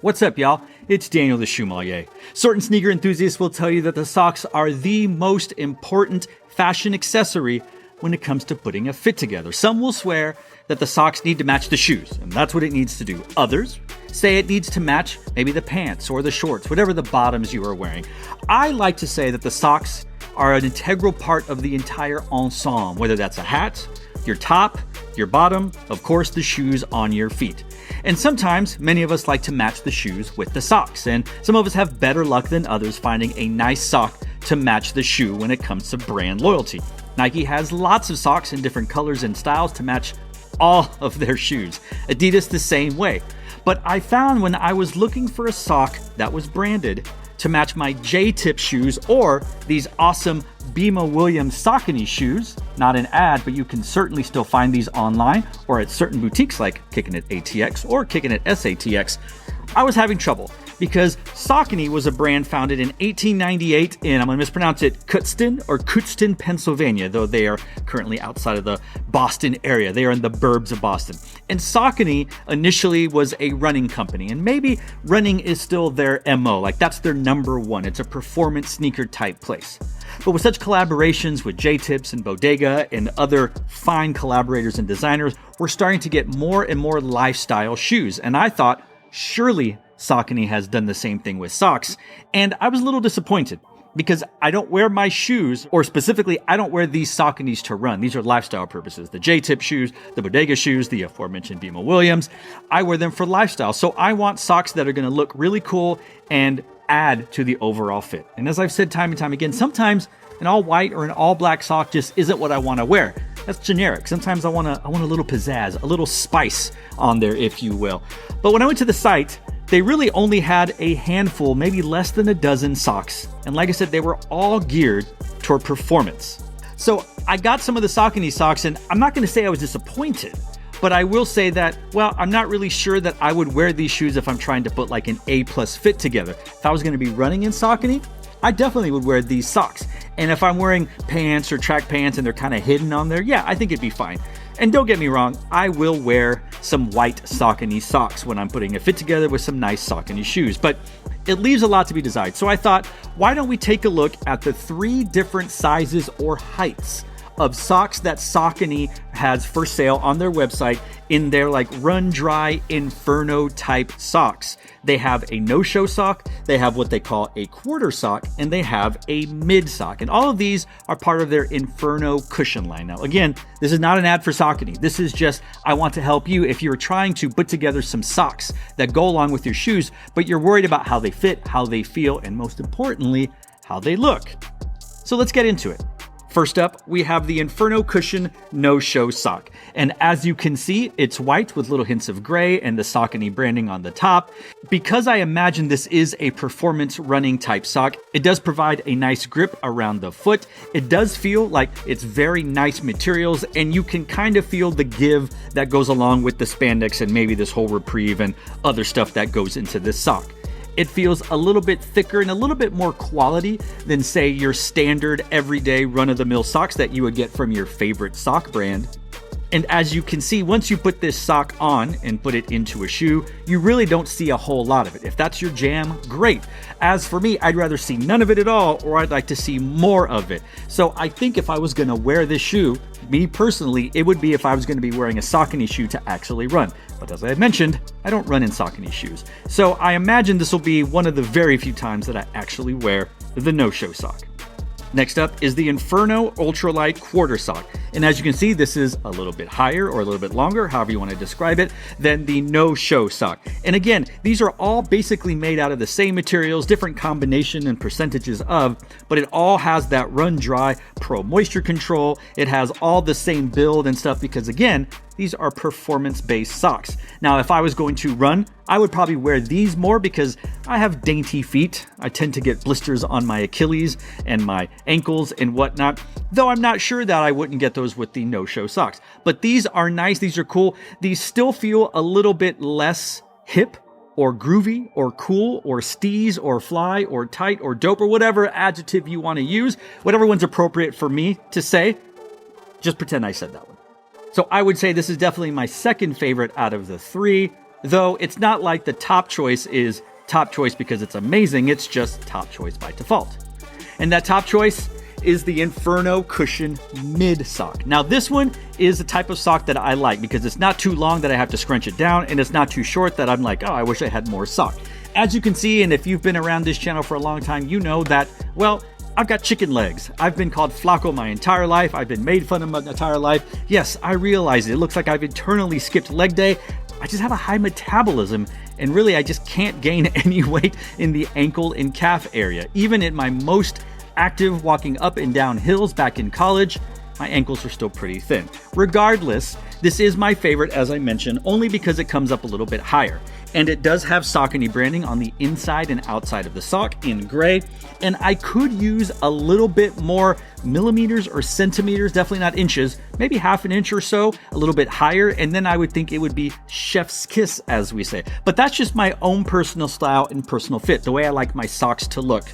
What's up, y'all? It's Daniel the Shoemmelier. Certain sneaker enthusiasts will tell you that the socks are the most important fashion accessory when it comes to putting a fit together. Some will swear that the socks need to match the shoes, and that's what it needs to do. Others say it needs to match maybe the pants or the shorts, whatever the bottoms you are wearing. I like to say that the socks are an integral part of the entire ensemble, whether that's a hat, your top, your bottom, of course, the shoes on your feet. And sometimes many of us like to match the shoes with the socks, and some of us have better luck than others finding a nice sock to match the shoe when it comes to brand loyalty. Nike has lots of socks in different colors and styles to match all of their shoes. Adidas the same way. But I found when I was looking for a sock that was branded to match my J-tip shoes or these awesome Bimma Williams Saucony shoes, not an ad, but you can certainly still find these online or at certain boutiques like Kickin' It ATX or Kickin' It SATX, I was having trouble because Saucony was a brand founded in 1898 in, I'm going to mispronounce it, Kutztown, Pennsylvania, though they are currently outside of the Boston area. They are in the burbs of Boston. And Saucony initially was a running company, and maybe running is still their MO, like that's their number one. It's a performance sneaker type place. But with such collaborations with J-Tips and Bodega and other fine collaborators and designers, we're starting to get more and more lifestyle shoes. And I thought, surely Saucony has done the same thing with socks. And I was a little disappointed because I don't wear my shoes, or specifically, I don't wear these Sauconys to run. These are lifestyle purposes. The J-Tip shoes, the Bodega shoes, the aforementioned Bimma Williams. I wear them for lifestyle. So I want socks that are going to look really cool and add to the overall fit. And as I've said time and time again, sometimes an all white or an all black sock just isn't what I want to wear. That's generic. Sometimes I want a little pizzazz, a little spice on there, if you will. But when I went to the site, they really only had a handful, maybe less than a dozen socks. And like I said, they were all geared toward performance. So I got some of the Saucony socks, and I'm not going to say I was disappointed, but I will say that, well, I'm not really sure that I would wear these shoes if I'm trying to put like an A+ fit together. If I was going to be running in Saucony, I definitely would wear these socks. And if I'm wearing pants or track pants and they're kind of hidden on there, yeah, I think it'd be fine. And don't get me wrong, I will wear some white Saucony socks when I'm putting a fit together with some nice Saucony shoes, but it leaves a lot to be desired. So I thought, why don't we take a look at the 3 different sizes or heights of socks that Saucony has for sale on their website in their like run dry inferno type socks. They have a no-show sock, they have what they call a quarter sock, and they have a mid sock. And all of these are part of their Inferno cushion line. Now, again, this is not an ad for Saucony. This is just, I want to help you if you're trying to put together some socks that go along with your shoes, but you're worried about how they fit, how they feel, and most importantly, how they look. So let's get into it. First up, we have the Inferno Cushion No-Show Sock. And as you can see, it's white with little hints of gray and the Saucony branding on the top. Because I imagine this is a performance running type sock, it does provide a nice grip around the foot. It does feel like it's very nice materials, and you can kind of feel the give that goes along with the spandex and maybe this whole reprieve and other stuff that goes into this sock. It feels a little bit thicker and a little bit more quality than, say, your standard everyday run-of-the-mill socks that you would get from your favorite sock brand. And as you can see, once you put this sock on and put it into a shoe, you really don't see a whole lot of it. If that's your jam, great. As for me, I'd rather see none of it at all, or I'd like to see more of it. So I think if I was going to wear this shoe, me personally, it would be if I was going to be wearing a Saucony shoe to actually run. But as I mentioned, I don't run in Saucony shoes. So I imagine this will be one of the very few times that I actually wear the no-show sock. Next up is the Inferno Ultralight Quarter Sock. And as you can see, this is a little bit higher or a little bit longer, however you want to describe it, than the no-show sock. And again, these are all basically made out of the same materials, different combination and percentages of, but it all has that run dry pro moisture control. It has all the same build and stuff because again, these are performance-based socks. Now, if I was going to run, I would probably wear these more because I have dainty feet. I tend to get blisters on my Achilles and my ankles and whatnot, though I'm not sure that I wouldn't get those with the no-show socks. But these are nice. These are cool. These still feel a little bit less hip or groovy or cool or steez or fly or tight or dope or whatever adjective you want to use, whatever one's appropriate for me to say. Just pretend I said that one. So I would say this is definitely my second favorite out of the 3. Though it's not like the top choice is top choice because it's amazing, it's just top choice by default. And that top choice is the Inferno Cushion Mid Sock. Now this one is the type of sock that I like because it's not too long that I have to scrunch it down, and it's not too short that I'm like, oh, I wish I had more sock. As you can see, and if you've been around this channel for a long time, you know that, well, I've got chicken legs. I've been called Flaco my entire life. I've been made fun of my entire life. Yes, I realize it. It looks like I've eternally skipped leg day. I just have a high metabolism, and really I just can't gain any weight in the ankle and calf area. Even at my most active walking up and down hills back in college, my ankles are still pretty thin. Regardless, this is my favorite, as I mentioned, only because it comes up a little bit higher. And it does have Saucony branding on the inside and outside of the sock in gray. And I could use a little bit more millimeters or centimeters, definitely not inches, maybe half an inch or so, a little bit higher. And then I would think it would be chef's kiss, as we say. But that's just my own personal style and personal fit, the way I like my socks to look.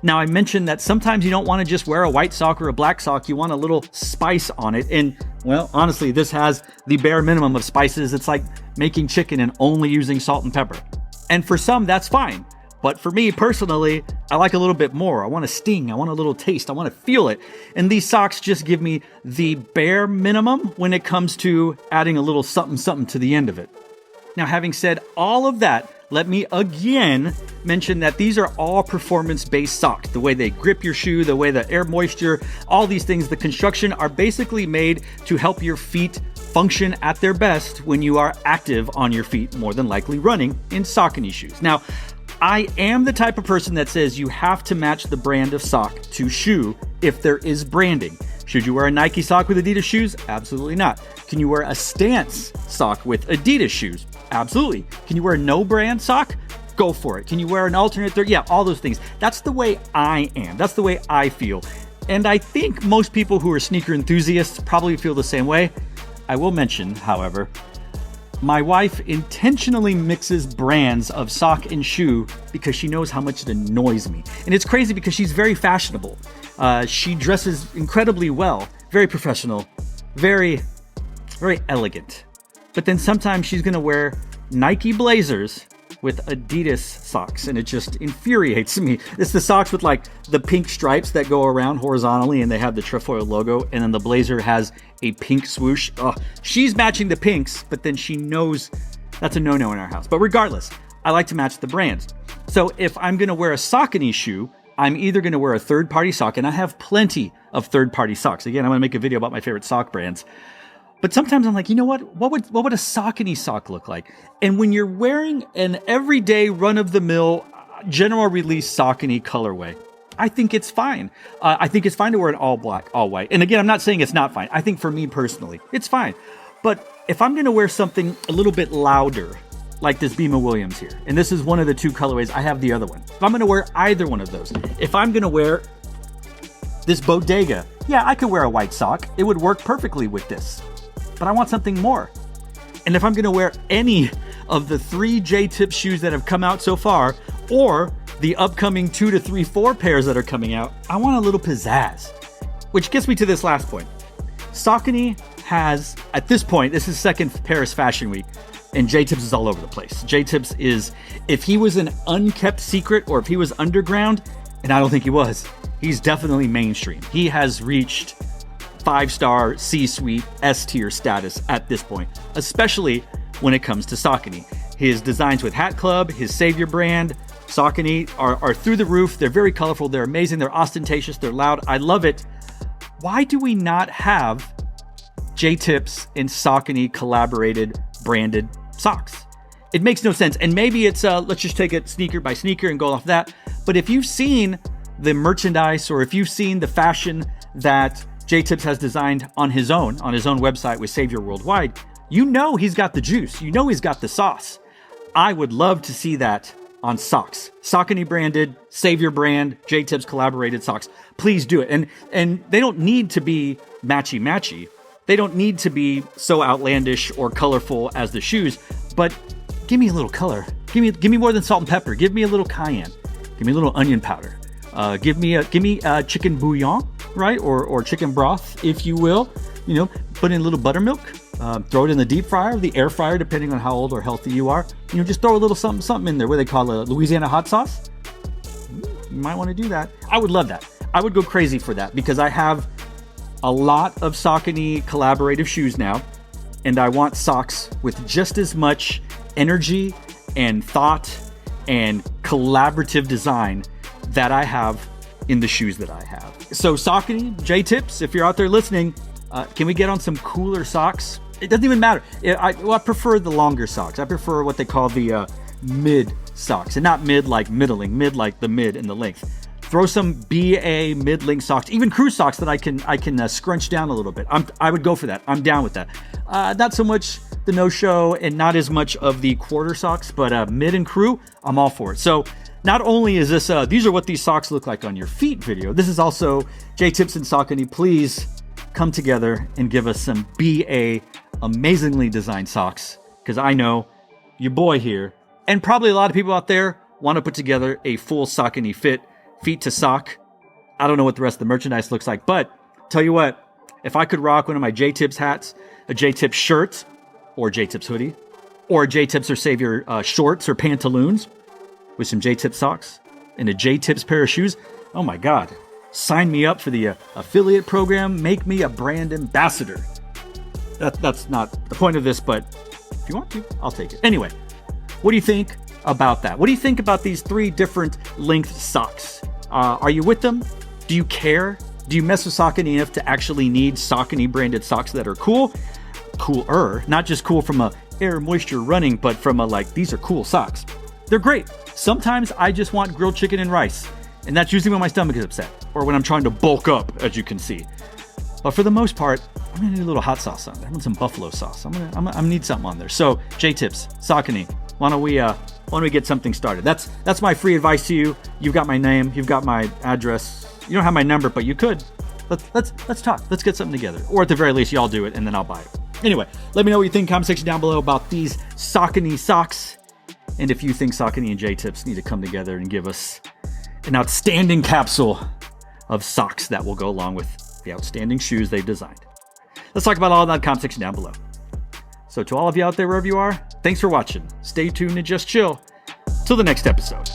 Now, I mentioned that sometimes you don't want to just wear a white sock or a black sock. You want a little spice on it. And, well, honestly, this has the bare minimum of spices. It's like making chicken and only using salt and pepper. And for some, that's fine. But for me, personally, I like a little bit more. I want a sting. I want a little taste. I want to feel it. And these socks just give me the bare minimum when it comes to adding a little something, something to the end of it. Now, having said all of that, let me again mention that these are all performance-based socks. The way they grip your shoe, the way the air moisture, all these things, the construction are basically made to help your feet function at their best when you are active on your feet, more than likely running in Saucony shoes. Now, I am the type of person that says you have to match the brand of sock to shoe if there is branding. Should you wear a Nike sock with Adidas shoes? Absolutely not. Can you wear a Stance sock with Adidas shoes? Absolutely. Can you wear a no brand sock? Go for it. Can you wear an alternate third? Yeah, all those things. That's the way I am. That's the way I feel. And I think most people who are sneaker enthusiasts probably feel the same way. I will mention, however, my wife intentionally mixes brands of sock and shoe because she knows how much it annoys me. And it's crazy because she's very fashionable. She dresses incredibly well, very professional, very elegant. But then sometimes she's going to wear Nike blazers with Adidas socks, and it just infuriates me. It's the socks with like the pink stripes that go around horizontally, and they have the trefoil logo, and then the blazer has a pink swoosh. She's matching the pinks, but then she knows that's a no-no in our house. But regardless, I like to match the brands. So if I'm going to wear a Saucony shoe, I'm either going to wear a third-party sock, and I have plenty of third-party socks. Again, I'm going to make a video about my favorite sock brands. But sometimes I'm like, you know what? What would a Saucony sock look like? And when you're wearing an everyday run-of-the-mill general release Saucony colorway, I think it's fine. I think it's fine to wear an all black, all white. And again, I'm not saying it's not fine. I think for me personally, it's fine. But if I'm going to wear something a little bit louder, like this Bimma Williams here, and this is one of the two colorways, I have the other one. If I'm going to wear either one of those, if I'm going to wear this Bodega, yeah, I could wear a white sock. It would work perfectly with this. But I want something more. And if I'm going to wear any of the 3 J-tip shoes that have come out so far, or the upcoming 2 to 3, 4 pairs that are coming out, I want a little pizzazz. Which gets me to this last point. Saucony has, at this point, this is second Paris Fashion Week, and J-Tips is all over the place. J-Tips is, if he was an unkept secret or if he was underground, and I don't think he was, he's definitely mainstream. He has reached 5-star C-suite S-tier status at this point, especially when it comes to Saucony. His designs with Hat Club, his Savior brand, Saucony are through the roof. They're very colorful. They're amazing. They're ostentatious. They're loud. I love it. Why do we not have J-Tips and Saucony collaborated branded socks? It makes no sense. And maybe it's, let's just take it sneaker by sneaker and go off that. But if you've seen the merchandise, or if you've seen the fashion that J-Tips has designed on his own website with Savior Worldwide, you know he's got the juice. You know he's got the sauce. I would love to see that on socks. Saucony branded, Savior brand, J-Tips collaborated socks. Please do it. And they don't need to be matchy-matchy. They don't need to be so outlandish or colorful as the shoes, but give me a little color. Give me more than salt and pepper. Give me a little cayenne. Give me a little onion powder. Give me chicken bouillon, right? Or chicken broth, if you will. You know, put in a little buttermilk. Throw it in the deep fryer, the air fryer, depending on how old or healthy you are. Just throw a little something in there. What they call a Louisiana hot sauce. You might want to do that. I would love that. I would go crazy for that because I have a lot of Saucony collaborative shoes now, and I want socks with just as much energy and thought and collaborative design that I have in the shoes that I have. So Saucony, J-Tips, if you're out there listening, can we get on some cooler socks? It doesn't even matter. I prefer the longer socks. I prefer what they call the mid socks, and not mid like middling, mid like the mid and the length. Throw some BA mid-length socks, even crew socks that I can scrunch down a little bit. I would go for that. I'm down with that. Not so much the no-show and not as much of the quarter socks, but mid and crew, I'm all for it. So not only is this, these are what these socks look like on your feet video, this is also J-Tips and Saucony. Please come together and give us some BA amazingly designed socks, because I know your boy here, and probably a lot of people out there, want to put together a full Saucony fit, feet to sock. I don't know what the rest of the merchandise looks like, but tell you what, if I could rock one of my J-Tips hats, a J-Tips shirt, or a J-Tips hoodie, or a J-Tips or Savior shorts or pantaloons with some J-Tips socks and a J-Tips pair of shoes, oh my God, sign me up for the affiliate program, make me a brand ambassador. That's not the point of this, but if you want to, I'll take it. Anyway, what do you think about that? What do you think about these 3 different length socks? Are you with them? Do you care? Do you mess with Saucony enough to actually need Saucony branded socks that are cool? Cooler, not just cool from a air moisture running, but from a like, these are cool socks. They're great. Sometimes I just want grilled chicken and rice, and that's usually when my stomach is upset or when I'm trying to bulk up, as you can see. But for the most part, I'm gonna need a little hot sauce on there. I want some buffalo sauce. I'm gonna need something on there. So J-Tips, Saucony, why don't we get something started? That's my free advice to you. You've got my name, you've got my address. You don't have my number, but you could. Let's talk. Let's get something together. Or at the very least, y'all do it, and then I'll buy it. Anyway, let me know what you think in the comment section down below about these Saucony socks. And if you think Saucony and J-Tips need to come together and give us an outstanding capsule of socks that will go along with the outstanding shoes they've designed. Let's talk about all that in the comment section down below. So to all of you out there, wherever you are, thanks for watching. Stay tuned and just chill. Till the next episode.